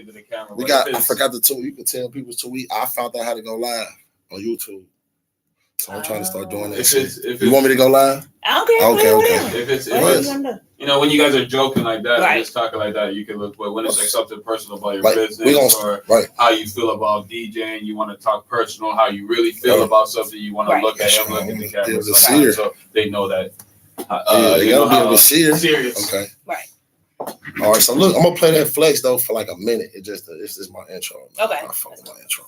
into the camera. I forgot to tweet. You can tell people to tweet. I found out how to go live on YouTube. So I'm trying to start doing that shit. You want me to go live? I don't care. Okay. If it's when you guys are joking like that, and just talking like that, you can look. But when it's like something personal about your business or how you feel about DJing, you want to talk personal, how you really feel about something, you want to look at him, look at the camera, so they know that. They gotta be able to see her. Serious. Okay. Right. All right. So look, I'm gonna play that flex though for like a minute. It's just my intro. Okay. I fuck with my intro.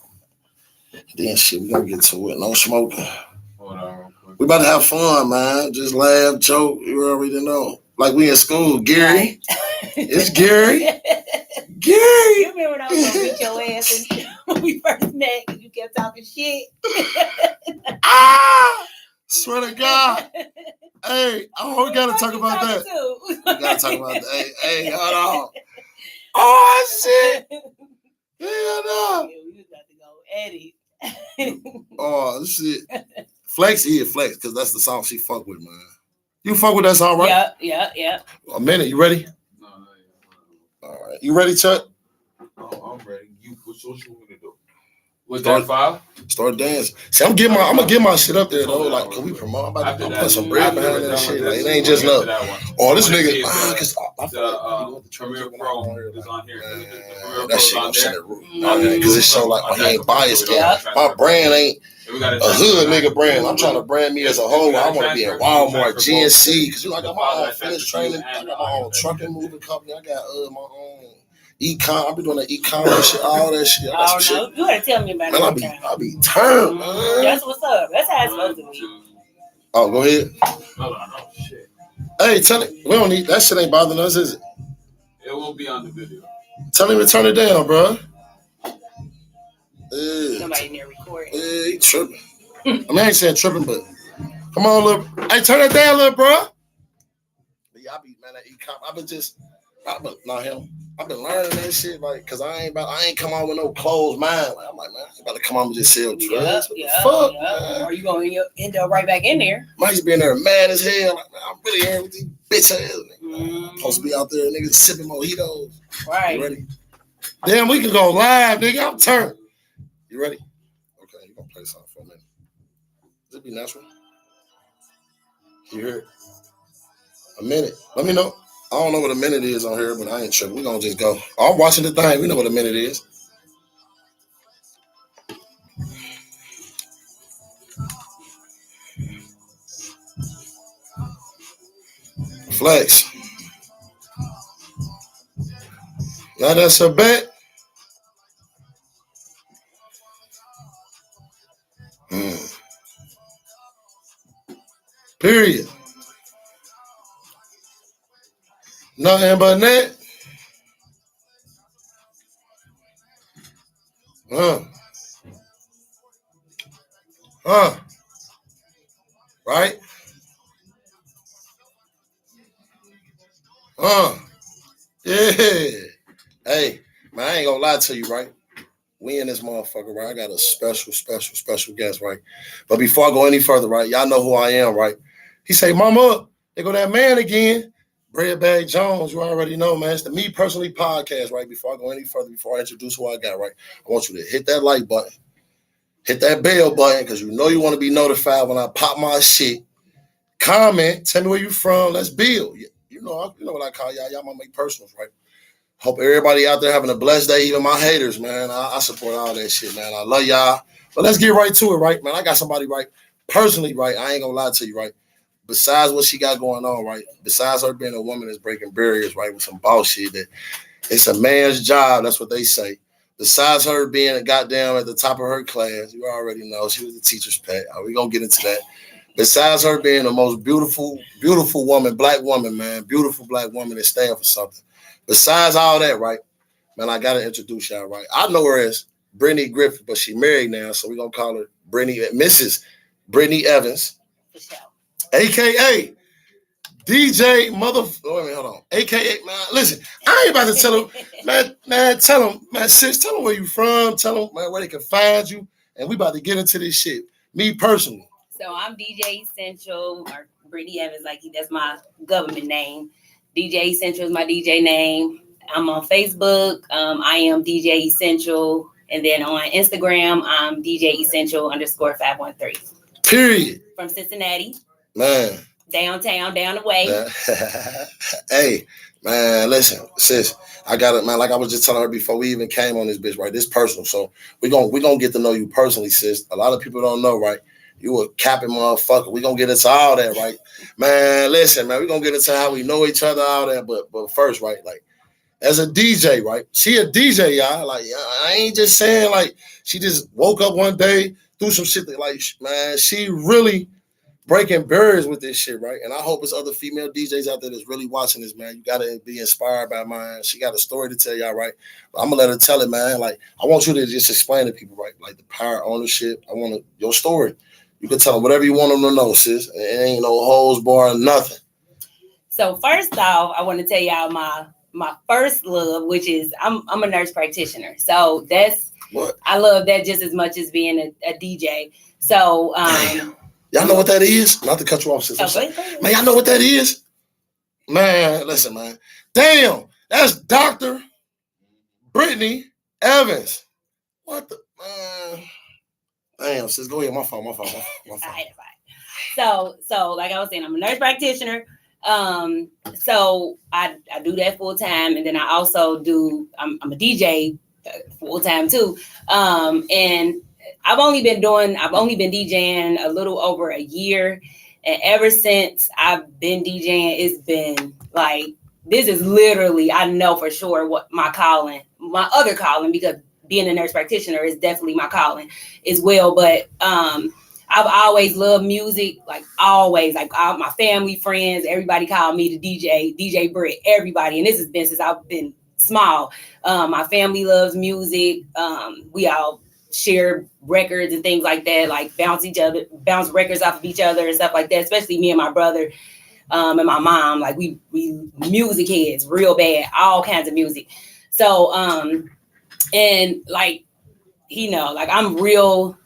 Then shit, we gonna get to it. No smoking. We about to have fun, man. Just laugh, joke. You already know. Like we in school. Gary. It's Gary. Gary. You remember when I was gonna beat your ass when we first met because you kept talking shit? Swear to God. Hey, we gotta talk about that. We gotta talk about that. Hey, hold on. Oh shit. Hell no. We got to go edit. Oh shit. Flex, because that's the song she fuck with, man. You fuck with that song, right? Yeah. A minute, you ready? No. All right. You ready, Chuck? Oh, I'm ready. What you want me to do? Was that file? Start dancing. See, I'm gonna get my shit up there though. Like, can we promote? I'm about to put some bread behind that shit. Like, it ain't just love. Oh, this nigga. Cause I feel the Premiere Pro is on here. That shit gonna send it because it show like he ain't biased. My brand ain't a hood nigga brand. I'm trying to brand me as a whole. I want to be at Walmart, GNC, because I got my own fitness training. I got my own trucking moving company. I got my own e-com. I be doing that e-commerce shit, all that shit. You gotta tell me about it. Man, I be turned, man. That's what's up. That's how it's supposed to be. Oh, go ahead. No, shit. Hey, tell it. We don't need that shit. Ain't bothering us, is it? It won't be on the video. Tell him to turn it down, bro. Somebody in there recording. He tripping. I mean, I ain't saying tripping, but come on, little. Hey, turn it down, little bro. But yeah, I be man that e-com. I've been learning that shit, like, cause I ain't come on with no closed mind. Like, I'm like, man, I about to come on and just sell drugs. Fuck, man. Or you gonna end up right back in there? Might just be in there mad as hell. Like, man, I'm really here with these bitch ass niggas. I'm supposed to be out there, niggas sipping mojitos. Right. You ready? Damn, we can go live, nigga. I'm turned. You ready? Okay, you gonna play something for a minute. Does it be natural? You hear it? A minute. Let me know. I don't know what a minute is on here, but I ain't tripping. We're going to just go. I'm watching the thing. We know what a minute is. Flex. Now that's a bet. Period. Nothing but net. Right? Yeah. Hey, man, I ain't gonna lie to you, right? We in this motherfucker, right? I got a special guest, right? But before I go any further, right? Y'all know who I am, right? He say, Mama, there go that man again. Bread Bag Jones, you already know, man. It's the Me Personally podcast, right? Before I go any further, before I introduce who I got, right? I want you to hit that like button. Hit that bell button, because you know you want to be notified when I pop my shit. Comment, tell me where you from. Let's build. You know what I call y'all. Y'all want to make personals, right? Hope everybody out there having a blessed day, even my haters, man. I support all that shit, man. I love y'all. But let's get right to it, right, man? I got somebody, right, personally, right? I ain't going to lie to you, right? Besides what she got going on, right? Besides her being a woman that's breaking barriers, right, with some bullshit that it's a man's job, that's what they say. Besides her being a goddamn at the top of her class, you already know she was a teacher's pet. We're going to get into that. Besides her being the most beautiful woman, black woman, man, beautiful black woman that stand for something. Besides all that, right, man, I got to introduce y'all, right? I know her as Brittany Griffith, but she married now, so we're going to call her Mrs. Brittany Evans, a.k.a. DJ hold on. A.k.a. Man, listen, I ain't about to tell him, man, tell him, man, sis, tell him where you from, tell him, man, where they can find you, and we about to get into this shit. Me personally. So I'm DJ Essential, or Brittany Evans, that's my government name. DJ Essential is my DJ name. I'm on Facebook. I am DJ Essential. And then on Instagram, I'm DJ Essential _513. Period. From Cincinnati. Man. Downtown, down the way. Hey, man, listen, sis, I got it, man. Like I was just telling her before we even came on this bitch, right? This personal. So we gonna get to know you personally, sis. A lot of people don't know, right? You a capping motherfucker. We gonna get into all that, right? Man, listen, man, we gonna get into how we know each other, all that. But first, right, like as a DJ, right? She a DJ, y'all. Like, I ain't just saying like she just woke up one day, threw some shit that, like, man, she really breaking barriers with this shit, right? And I hope it's other female DJs out there that's really watching this, man. You gotta be inspired by mine. She got a story to tell y'all, right? But I'm gonna let her tell it, man. Like, I want you to just explain to people, right? Like the power ownership. I want your story. You can tell them whatever you want them to know, sis. It ain't no holes bar, nothing. So first off, I want to tell y'all my first love, which is I'm a nurse practitioner. So that's what I love that just as much as being a DJ. So y'all know what that is? Not to cut you off, sis. Man, y'all know what that is? Man, listen, man. Damn, that's Dr. Brittany Evans. What the man? Damn, sis, go ahead. My fault. So like I was saying, I'm a nurse practitioner. So I do that full time, and then I also I'm a DJ full time too. And I've only been DJing a little over a year, and ever since I've been DJing, it's been like, this is literally, I know for sure what my other calling, because being a nurse practitioner is definitely my calling as well. But I've always loved music, like always, like all my family, friends, everybody called me the DJ Britt, everybody. And this has been since I've been small. My family loves music. We all share records and things like that, like bounce records off of each other and stuff like that, especially me and my brother and my mom. Like we music heads real bad, all kinds of music. So and like, like I'm real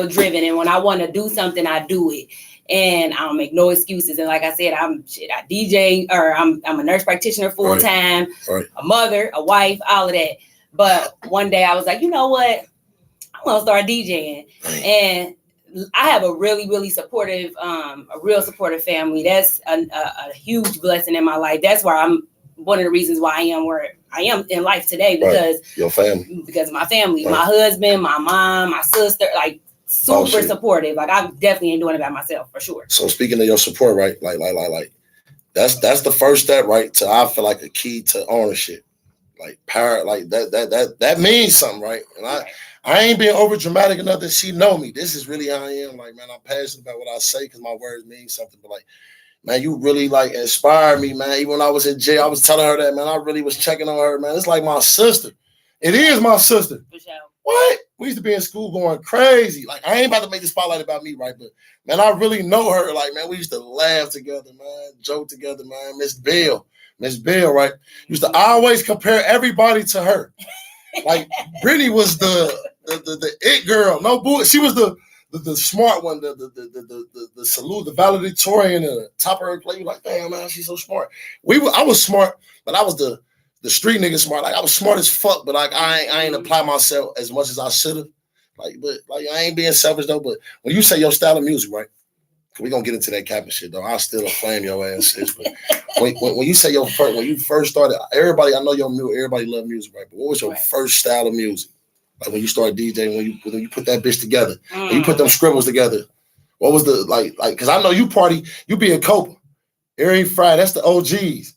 driven, and when I want to do something, I do it, and I don't make no excuses. And like I said, I DJ, or I'm a nurse practitioner full time, right. A mother, a wife, all of that. But one day I was like, you know what? I'm gonna start DJing, and I have a really supportive, a real supportive family. That's a huge blessing in my life. That's why I'm one of the reasons why I am where I am in life today, because your family, because of my family, my husband, my mom, my sister, like super supportive. Like I definitely ain't doing it by myself for sure. So speaking of your support, right? Like that's the first step, right? To, I feel like, a key to ownership, like power, like that means something, right? And I ain't being over dramatic enough that she know me. This is really how I am. Like, man, I'm passionate about what I say because my words mean something. But like, man, you really like inspired me, man. Even when I was in jail, I was telling her that, man, I really was checking on her, man. It's like my sister. It is my sister. For sure. What? We used to be in school going crazy. Like, I ain't about to make the spotlight about me, right? But, man, I really know her. Like, man, we used to laugh together, man, joke together, man. Miss Bill, right? Used to always compare everybody to her. Like, Brittany was the it girl. No bull. She was the smart one, the salute, the valedictorian, the top of her play. You like, damn, man, she's so smart. I was smart, but I was the street nigga smart. Like, I was smart as fuck, but like I ain't apply myself as much as I should have. Like, but like, I ain't being selfish though. But when you say your style of music, right? We gonna get into that capping shit though. I'll still flame your ass, sis. But when you say when you first started, everybody, I know your music, everybody love music, right? But what was your first style of music? Like when you started DJing, when you put that bitch together, when you put them scribbles together, what was the like? Because I know you party, you be in Copa every Friday. That's the OGs.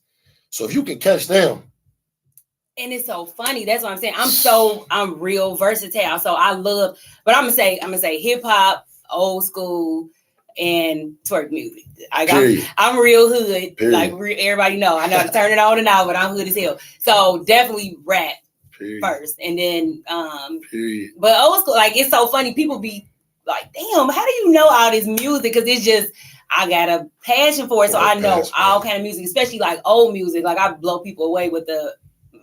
So if you can catch them. And it's so funny. That's what I'm saying. I'm real versatile. So I love, but I'm gonna say hip hop, old school, and twerk music. Like I'm real hood. Period. Like everybody know. I know how to turn it on and out, but I'm hood as hell. So definitely rap. Period. First, and then but old school, like, it's so funny. People be like, damn, how do you know all this music? Because it's just, I got a passion for it. So I know all kind of music, especially like old music. Like, I blow people away with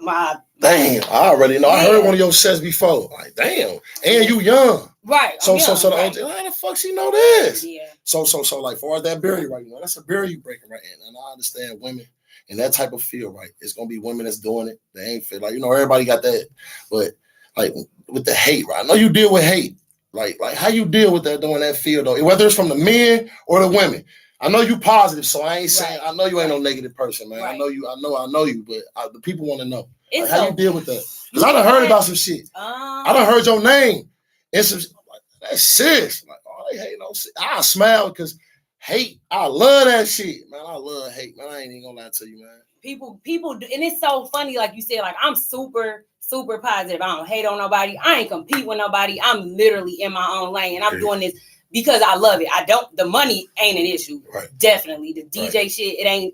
my damn, I already know. Yeah. I heard one of your sets before. Like, damn, and you young. Right. So the OG, how the fuck she know this? Yeah. So like, far as that barrier right now, that's a barrier you breaking right now. And I understand women, in that type of field, right, it's gonna be women that's doing it. They ain't feel like, everybody got that, but like with the hate, right? I know you deal with hate. Like how you deal with that doing that field though, whether it's from the men or the women. I know you positive, so I ain't saying I know you ain't no negative person, man. Right. I know you, but the people want to know like, how you deal with that. Because I done heard about some shit. I done heard your name and some like, that's sis. Like, oh, they hate no shit. I smile because hate. I love that shit, man. I love hate, man. I ain't even gonna lie to you, man. People, and it's so funny, like you said, like I'm super positive. I don't hate on nobody. I ain't compete with nobody. I'm literally in my own lane, and I'm doing this because I love it. The money ain't an issue. Right. Definitely. The DJ shit,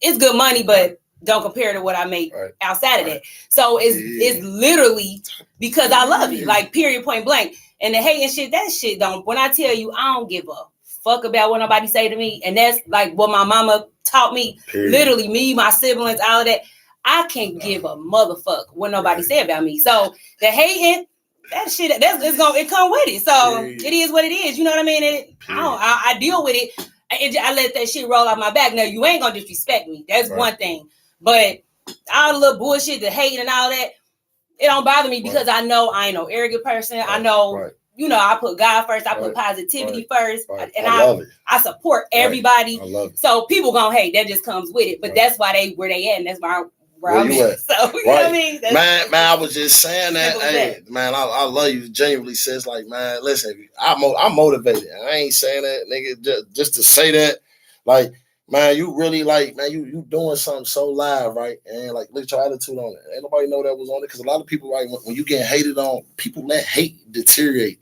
it's good money, but don't compare to what I make outside of that. So it's literally because I love it. Like, period, point blank. And the hating shit, that shit when I tell you, I don't give a fuck about what nobody say to me. And that's like what my mama taught me. Period. Literally, me, my siblings, all of that. I can't give a motherfuck what nobody say about me. So the hating, that shit, it come with it. So it is what it is. You know what I mean? I deal with it. I let that shit roll off my back. Now, you ain't gonna disrespect me. That's one thing. But all the little bullshit, the hating and all that, it don't bother me because I know I ain't no arrogant person. I know, I put God first. I put positivity first. And I support everybody. I love it. So people gonna hate. That just comes with it. But that's why where they at, and that's why where I'm at. So, you know what I mean? Man, I was just saying that. Hey, man, I love you. Genuinely says, like, man, listen, I'm motivated. I ain't saying that, nigga, just to say that. Like, man, you really you doing something so live, right? And like, look at your attitude on it. Ain't nobody know that was on it because a lot of people, right, when you get hated on, people let hate deteriorate.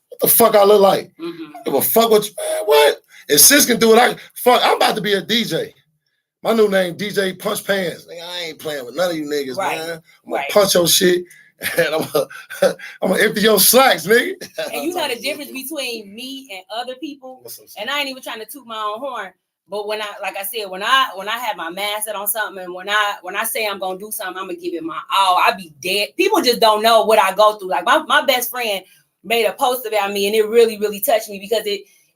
What the fuck I look like? Mm-hmm. Give a fuck what? Man, what? If sis can do it, I'm about to be a DJ. My new name, DJ Punch Pants. Nigga, I ain't playing with none of you niggas, man. I'm gonna punch your shit and I'm gonna empty your slacks, nigga. And you know the difference between me and other people. And I ain't even trying to toot my own horn. But when I have my mindset on something, and when I say I'm gonna do something, I'm gonna give it my all. I be dead. People just don't know what I go through. Like my best friend made a post about me, and it really, really touched me because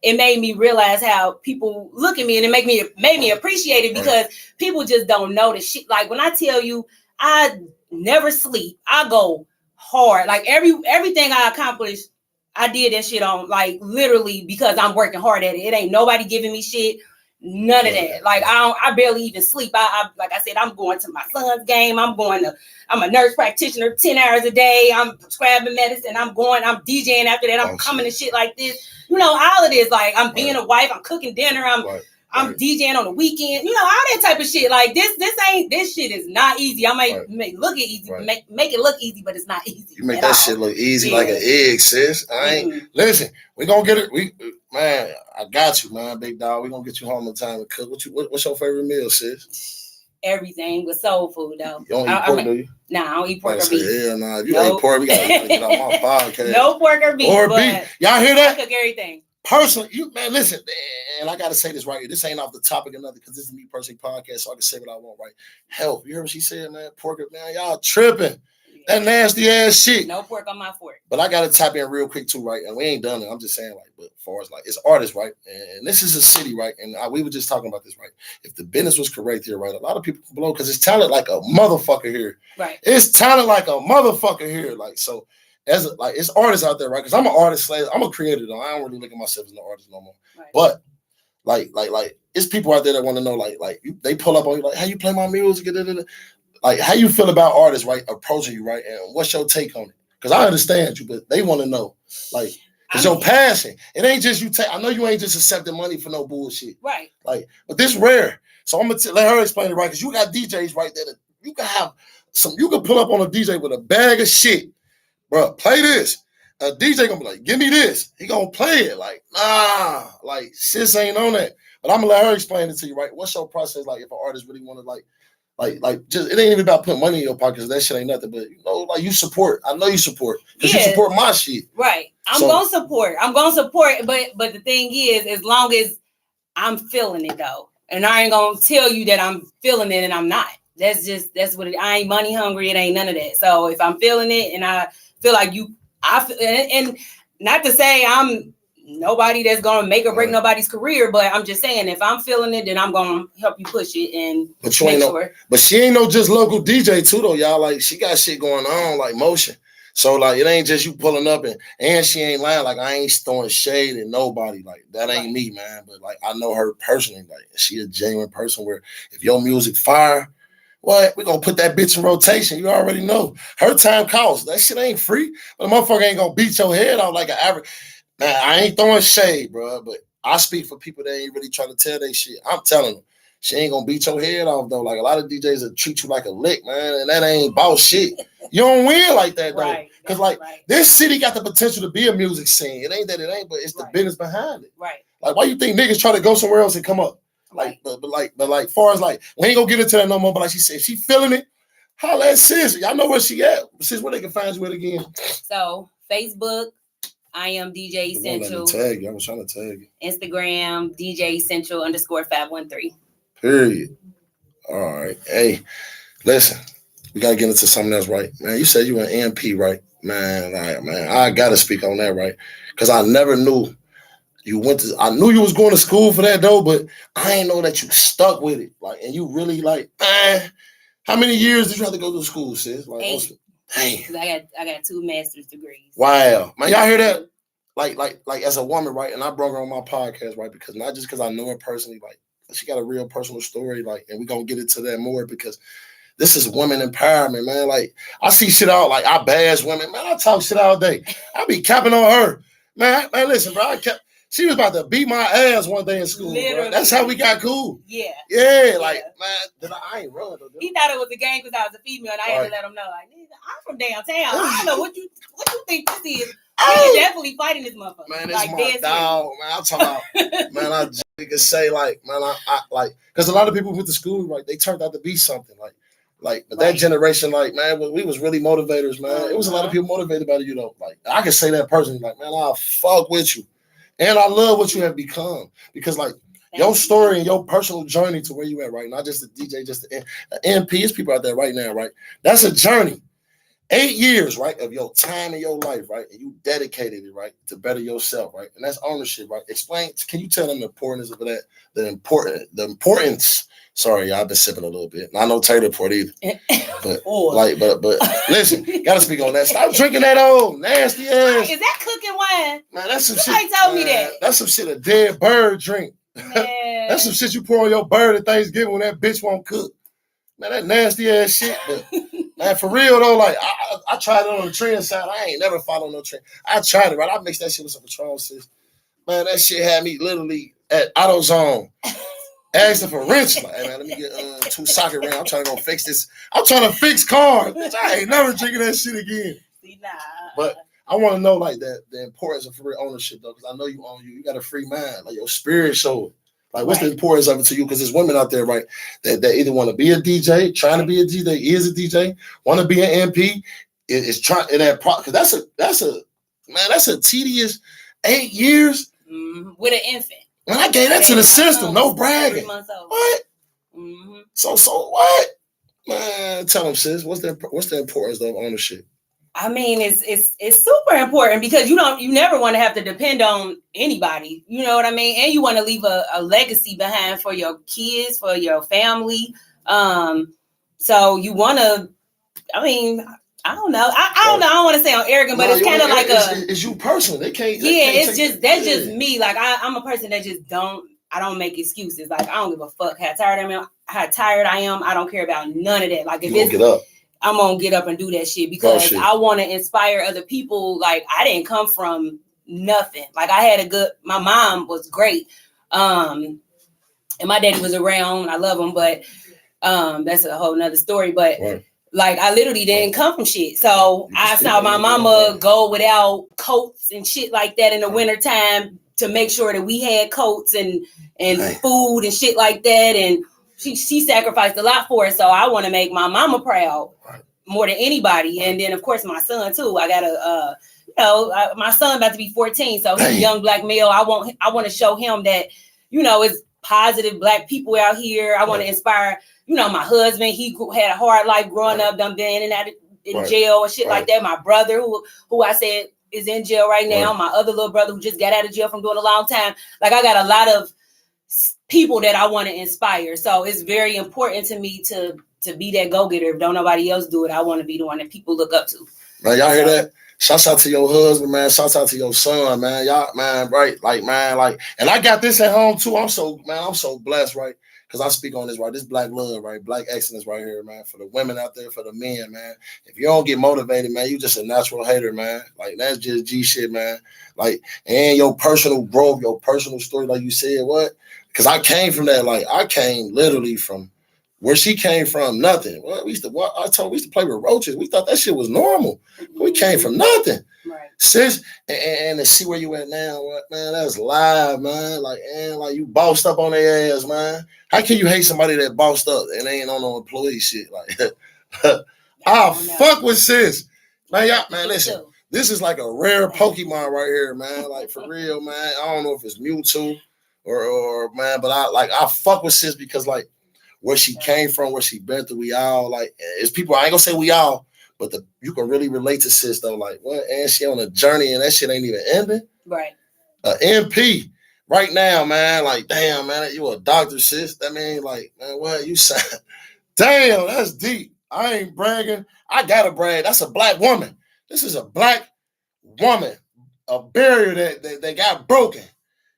it made me realize how people look at me, and it made me appreciate it because people just don't know the shit. Like when I tell you, I never sleep. I go hard. Like everything I accomplished, I did that shit on like literally because I'm working hard at it. It ain't nobody giving me shit. None of that. Like I barely even sleep. I like I said, I'm going to my son's game. I'm a nurse practitioner 10 hours a day. I'm prescribing medicine. I'm DJing after that. I'm coming to shit like this. All of this. Like I'm being a wife. I'm cooking dinner. I'm DJing on the weekend. All that type of shit. Like this shit is not easy. I might make it look easy, make it look easy, but it's not easy. You make that shit look easy like an egg, sis. I ain't listen. We gonna get it. Man, I got you, man, big dog. We gonna get you home in time to cook. What's your favorite meal, sis? Everything with soul food, though. You don't eat pork, do you? Nah, I don't eat pork or beef. Hell nah. If you ain't pork, we gotta get on my podcast. No pork or beef. Or beef. Y'all hear that? I cook everything. Personally, listen, and I gotta say this right here. This ain't off the topic or nothing because this is me personally podcast, so I can say what I want, right? Health. You heard what she said, man? Pork, man, y'all tripping. That nasty ass shit. No pork on my fork. But I gotta tap in real quick too, right? And we ain't done it. I'm just saying, like, but as far as like it's artists, right? And this is a city, right? And we were just talking about this, right? If the business was correct here, right? A lot of people can blow because it's talent like a motherfucker here. Right. It's talent like a motherfucker here. Like, so it's artists out there, right? Because I'm an artist, I'm a creator though. I don't really look at myself as an artist no more. Right. But like it's people out there that want to know, like they pull up on you, like, how you play my music? Like, how you feel about artists, right, approaching you, right, and what's your take on it? Because I understand you, but they want to know, like, it's your passion. It ain't just you I know you ain't just accepting money for no bullshit. Right. Like, but this rare. So I'm going to let her explain it, right, because you got DJs, right, that you can have you can pull up on a DJ with a bag of shit. Bro, play this. A DJ going to be like, give me this. He going to play it. Like, nah. Like, sis ain't on that. But I'm going to let her explain it to you, right? What's your process like if an artist really want to, like, just it ain't even about putting money in your pockets. That shit ain't nothing. But like you support. I know you support because you support my shit. Right. I'm gonna support. But the thing is, as long as I'm feeling it though, and I ain't gonna tell you that I'm feeling it and I'm not. That's what it. I ain't money hungry. It ain't none of that. So if I'm feeling it and I feel like and not to say I'm nobody that's gonna make or break nobody's career, but I'm just saying if I'm feeling it, then I'm gonna help you push it and make sure. But she ain't no just local DJ too though, y'all. Like she got shit going on, like motion. So like it ain't just you pulling up and she ain't lying. Like I ain't throwing shade at nobody. Like that ain't me, man. But like I know her personally. Like she a genuine person where if your music fire, what? We gonna put that bitch in rotation. You already know. Her time costs. That shit ain't free. But the motherfucker ain't gonna beat your head off like an average. Man, I ain't throwing shade, bro, but I speak for people that ain't really trying to tell they shit. I'm telling them, she ain't gonna beat your head off though. Like a lot of DJs will treat you like a lick, man, and that ain't about shit. You don't win like that though, because like this city got the potential to be a music scene. It ain't that it ain't, but it's the business behind it. Right. Like why you think niggas try to go somewhere else and come up? Like, but far as like we ain't gonna get into that no more. But like she said, if she feeling it, holla at sis. Y'all know where she at. Sis, where they can find you at again. So Facebook. I am DJ Central. Tag you. I was trying to tag you. Instagram, DJ Central _513. Period. All right. Hey, listen, we gotta get into something else, right? Man, you said you were an MP, right? Man, I gotta speak on that, right? Because I never knew you I knew you was going to school for that though, but I ain't know that you stuck with it. Like, and you really like, how many years did you have to go to school, sis? Like 8. Because I got 2 master's degrees. Wow. Man, y'all hear that? Like as a woman, right? And I brought her on my podcast, right? Because not just because I know her personally, like she got a real personal story, like, and we're gonna get into that more because this is women empowerment, man. Like I see shit out, like I bash women, man. I talk shit all day. I be capping on her. Man, listen, bro. She was about to beat my ass one day in school, bro. That's how we got cool. Yeah. Yeah, like, man, I ain't run though. He thought it was a game because I was a female and I had to let him know, like, nigga, I'm from downtown. I don't know what you think this is. He's definitely fighting this motherfucker. Man, it's like, my dog, man. I'm talking about, man, I just can say, like, man, I like, because a lot of people went to school, like, they turned out to be something, but that generation, like, man, we was really motivators, man. It was a lot of people motivated by you, though. Like, I can say that personally, like, man, I'll fuck with you. And I love what you have become because, like, your story and your personal journey to where you at right now, not just the DJ, just the MP, it's people out there right now, right? That's a journey. 8 years, right, of your time in your life, right? And you dedicated it, right, to better yourself, right? And that's ownership, right? Can you tell them the importance of that? The importance. Sorry, y'all, I've been sipping a little bit. I know Tater Port either. But listen, gotta speak on that. Stop drinking that old nasty ass. Is that cooking wine? Man, that's some Somebody shit. told me that. That's some shit a dead bird drink. That's some shit you pour on your bird at Thanksgiving when that bitch won't cook. Man, that nasty ass shit. But man, for real though, like I tried it on the trend side. I ain't never followed no trend. I tried it, right? I mixed that shit with some Patron, sis. Man, that shit had me literally at AutoZone. Asking for wrench, like, hey man, let me get 2 socket rings. I'm trying to go fix this. I'm trying to fix cars. Bitch, I ain't never drinking that shit again. Nah. But I want to know like that the importance of free ownership though, because I know you own you. You got a free mind, like your spirit show. Like, what's the importance of it to you? Because there's women out there, right, that either want to be a DJ, trying to be a DJ, is a DJ, want to be an MP, is trying in that because that's a tedious 8 years with an infant. And I gave that to the system. No bragging. 3 months old. What? Mm-hmm. So what? Man, tell them, sis. What's the importance of ownership? I mean, it's super important because you never want to have to depend on anybody. You know what I mean? And you want to leave a legacy behind for your kids, for your family. So you want to. I mean, I don't know. I don't know. I don't want to say I'm arrogant, but it's kind of like it's you personally. They can't. That's just me. Like I'm a person that just I don't make excuses. Like I don't give a fuck how tired I am. I don't care about none of that. Like if it's, get up. I'm gonna get up and do that shit because I want to inspire other people. Like I didn't come from nothing. Like I had my mom was great. And my daddy was around. I love him, but that's a whole nother story. But like I literally didn't come from shit. So I saw my mama go without coats and shit like that in the wintertime to make sure that we had coats and food and shit like that. And she sacrificed a lot for it. So I want to make my mama proud more than anybody. And then of course my son too. I got my son about to be 14. So he's a young black male. I want to show him that, it's positive black people out here. I want to inspire, my husband, he had a hard life growing up, done been in and out in jail and shit like that. My brother who I said, is in jail right now. My other little brother who just got out of jail from doing a long time. Like, I got a lot of people that I want to inspire. So it's very important to me to be that go-getter. If don't nobody else do it, I want to be the one that people look up to. Man, y'all hear that? Shouts out to your husband, man. Shouts out to your son, man. Y'all, man, right? Like, man, like, and I got this at home too. I'm so blessed, right? Because I speak on this, right? This black love, right? Black excellence right here, man. For the women out there, for the men, man. If you don't get motivated, man, you just a natural hater, man. Like, that's just G shit, man. Like, and your personal growth, your personal story, like you said, what? Because I came from that, like, I came literally from where she came from, nothing. Well, we used to play with roaches. We thought that shit was normal. We came from nothing. Right. Sis, and to see where you at now, man, that's live, man. Like, and like you bossed up on their ass, man. How can you hate somebody that bossed up and they ain't on no employee shit? Like, fuck with sis. Man, y'all, man, listen. This is like a rare Pokemon right here, man. Like, for real, man. I don't know if it's Mewtwo or man, but I fuck with sis because, like, where she came from, where she been through, we all, like, it's people, I ain't gonna say we all, but you can really relate to sis, though. Like, what? And she on a journey, and that shit ain't even ending. Right. MP, right now, man, like, damn, man, you a doctor, sis. That mean, like, man, what? You sound, damn, that's deep. I ain't bragging. I gotta brag. That's a black woman. This is a black woman, a barrier that got broken.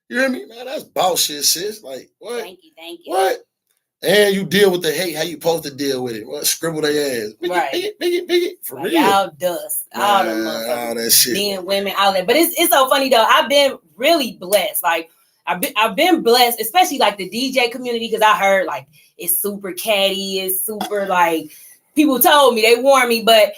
You hear me? Man, that's bullshit, sis. Like, what? Thank you. What? And you deal with the hate, how you supposed to deal with it. What? Scribble their ass. Bigot. For real. Y'all dust. All them motherfuckers. All that shit. Men, women, all that. But it's so funny, though. I've been really blessed. Like, I've been blessed, especially, like, the DJ community, because I heard, like, it's super catty. It's super, like, people told me, they warned me, but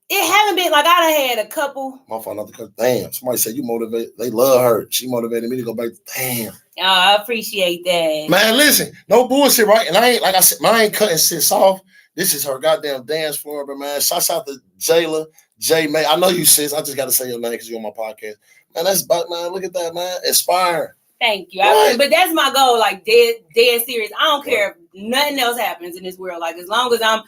it haven't been, like, I done had a couple. My fault, not to cut. Damn, somebody said you motivated. They love her. She motivated me to go back. Damn. Oh, I appreciate that. Man, listen, no bullshit, right? And I ain't, like I said, I ain't cutting sis off. This is her goddamn dance floor, but man, shouts out to Jayla, J May. I know you, sis. I just got to say your name because you're on my podcast. Man, that's about, man, look at that, man. Inspiring. Thank you. But that's my goal, like, dead serious. I don't care if nothing else happens in this world. Like, as long as I'm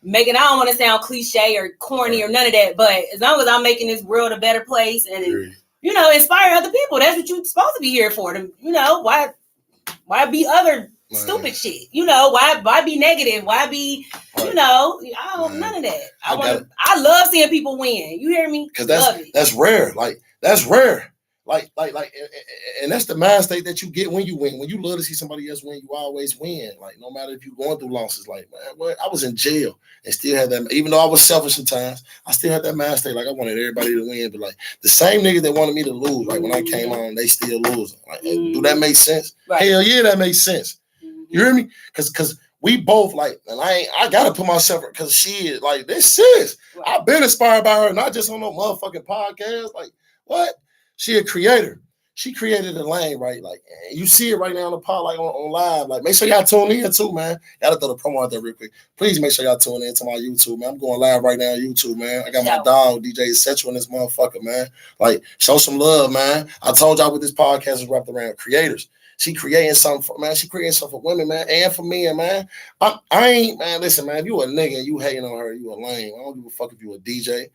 making, I don't want to sound cliche or corny or none of that, but as long as I'm making this world a better place and you know, inspire other people. That's what you're supposed to be here for. You know, why be other stupid shit? You know, why be negative? Why be, you know, I don't none of that. I love seeing people win. You hear me? Because that's rare. Like, that's rare. Like, and that's the mind state that you get when you win. When you love to see somebody else win, you always win. Like, no matter if you're going through losses. Like, man, what? I was in jail and still had that. Even though I was selfish sometimes, I still had that mind state. Like, I wanted everybody to win, but like the same niggas that wanted me to lose, like when I came on, they still losing. Like, do that make sense? Right. Hell yeah, that makes sense. You hear me? Because we both, like, and I gotta put myself, because she is like, this sis. Right. I've been inspired by her, not just on no motherfucking podcast. Like, what? She a creator. She created a lane, right? Like, you see it right now on the pod, like on live. Like, make sure y'all tune in too, man. Gotta throw the promo out there real quick. Please make sure y'all tune in to my YouTube, man. I'm going live right now on YouTube, man. I got my dog, DJ Essential, in this motherfucker, man. Like, show some love, man. I told y'all what this podcast is wrapped around creators. She creating something for, man. She creating something for women, man, and for men, man. I ain't, man, listen, man, if you a nigga and you hating on her, you a lame. I don't give a fuck if you a DJ.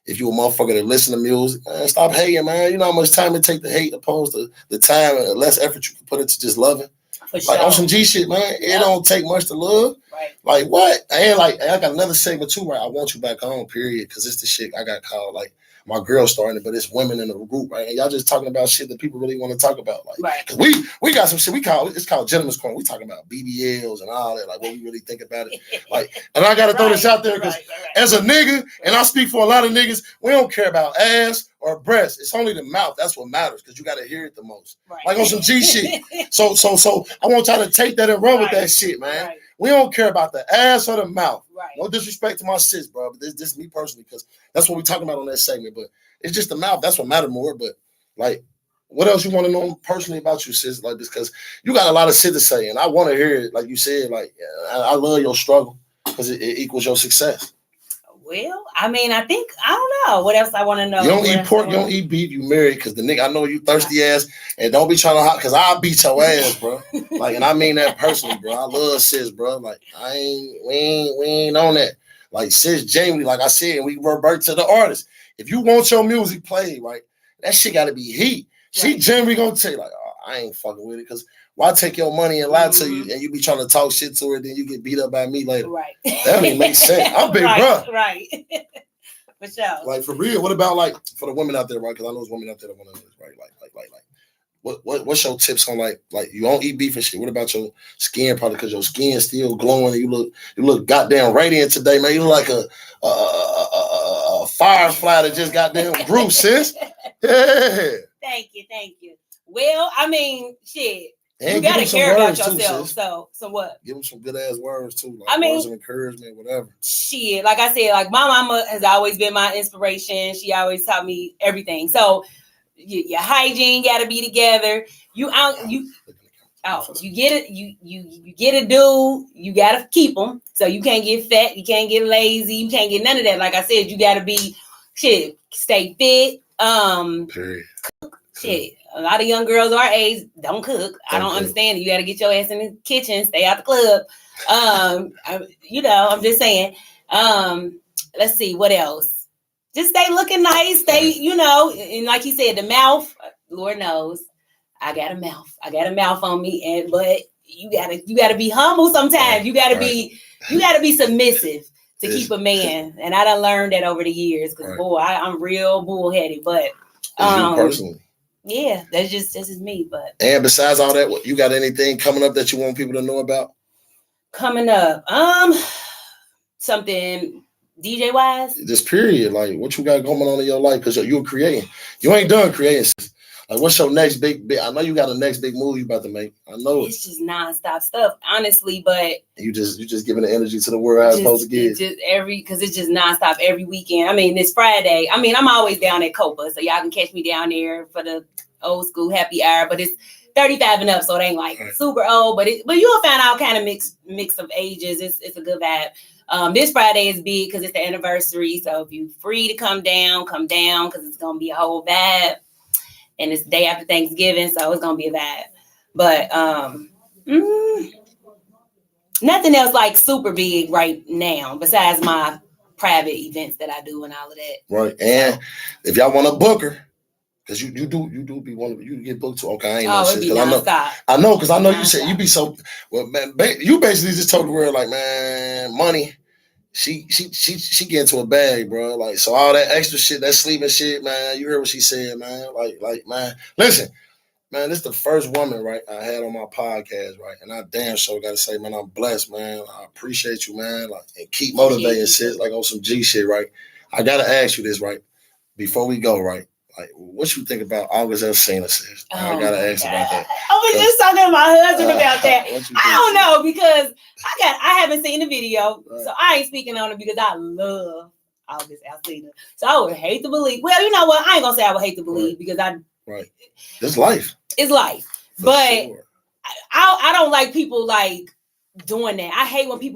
If you a motherfucker that listen to music, man, stop hating, man. You know how much time it take to hate opposed to the time and less effort you can put into just loving. For sure. Like, on some G shit, man, it don't take much to love. Right. Like, what? And like, I got another segment too, right? I want you back home, period, because it's the shit I got called, like, my girl starting it, but it's women in the group, right? And y'all just talking about shit that people really want to talk about. Like, right. Cause we got some shit it's called Gentleman's Corner. We talking about BBLs and all that, like what we really think about it. Like, and I gotta throw this out there because as a nigga, and I speak for a lot of niggas, we don't care about ass or breasts. It's only the mouth. That's what matters, because you gotta hear it the most. Right. Like on some G shit. So I want y'all to take that and run with that shit, man. Right. We don't care about the ass or the mouth. Right. No disrespect to my sis, bro. But this is me personally, because that's what we're talking about on that segment. But it's just the mouth. That's what matters more. But like, what else you want to know personally about you, sis? Like this, because you got a lot of shit to say, and I want to hear it. Like you said, like, I love your struggle because it equals your success. Well, I mean, I don't know. What else I want to know? You don't eat pork, you don't eat beef, you married, because the nigga, I know you thirsty ass, and don't be trying to, because I'll beat your ass, bro. Like, and I mean that personally, bro. I love sis, bro. Like, we ain't on that. Like sis genuinely, like I said, we revert to the artist. If you want your music played, right, that shit gotta be heat. She genuinely gonna tell you, like, oh, I ain't fucking with it. Cause why take your money and lie to you and you be trying to talk shit to her, then you get beat up by me later. Right. That don't even make sense. I'm big bro. Right. For sure. Like for real. What about like for the women out there, right? Because I know there's women out there that want to do this, right? Like. What's your tips on like you don't eat beef and shit? What about your skin? Probably because your skin's still glowing and you look goddamn radiant today, man. You look like a firefly that just goddamn grew, sis. Yeah. Thank you. Well, I mean, shit. And you gotta care about yourself. Too, so what? Give them some good ass words too. Like words of encouragement, whatever. Shit, like I said, like my mama has always been my inspiration. She always taught me everything. So your hygiene got to be together. You get it. You get a dude. You got to keep them. So you can't get fat. You can't get lazy. You can't get none of that. Like I said, you got to be stay fit. Period. Shit. A lot of young girls our age don't cook. I don't understand it. You got to get your ass in the kitchen. Stay out the club. I'm just saying. Let's see what else. Just stay looking nice. Stay, and like he said, the mouth. Lord knows, I got a mouth on me, but you gotta be humble sometimes. You gotta be submissive to keep a man. And I done learned that over the years because boy, I'm real bullheaded. But personally, yeah, that's just me. But and besides all that, you got anything coming up that you want people to know about? Coming up, something. DJ wise, this period, like what you got going on in your life? Because you're creating. You ain't done creating. Like, what's your next big? I know you got a next big move you about to make. I know it's just nonstop stuff, honestly. But you just giving the energy to the world how it's supposed to give. Because it's just nonstop every weekend. I mean, this Friday. I mean, I'm always down at Copa, so y'all can catch me down there for the old school happy hour. But it's 35 and up, so it ain't like super old. But you'll find all kind of mix of ages. It's a good vibe. This Friday is big because it's the anniversary. So if you're free to come down because it's going to be a whole vibe. And it's the day after Thanksgiving, so it's going to be a vibe. But nothing else like super big right now besides my private events that I do and all of that. Right. And if y'all want to book her, because you do be one of you get booked too. Okay, I ain't no shit. I know because I know you said you be so well, man. You basically just told the world like, man, money. She get into a bag, bro. Like, so all that extra shit, that sleeping shit, man. You heard what she said, man. Like, man. Listen, man. This is the first woman, right, I had on my podcast, right, and I damn sure gotta say, man, I'm blessed, man. I appreciate you, man. Like, and keep motivating shit, like on some G shit, right. I gotta ask you this, right, before we go, right. Like, what you think about August Alsina, sis? I gotta ask about that. I was just talking to my husband about that. I don't know because I haven't seen the video, so I ain't speaking on it because I love August Alsina. So I would hate to believe. Well, you know what? I ain't gonna say I would hate to believe because it's life. It's life, but sure. I don't like people like doing that. I hate when people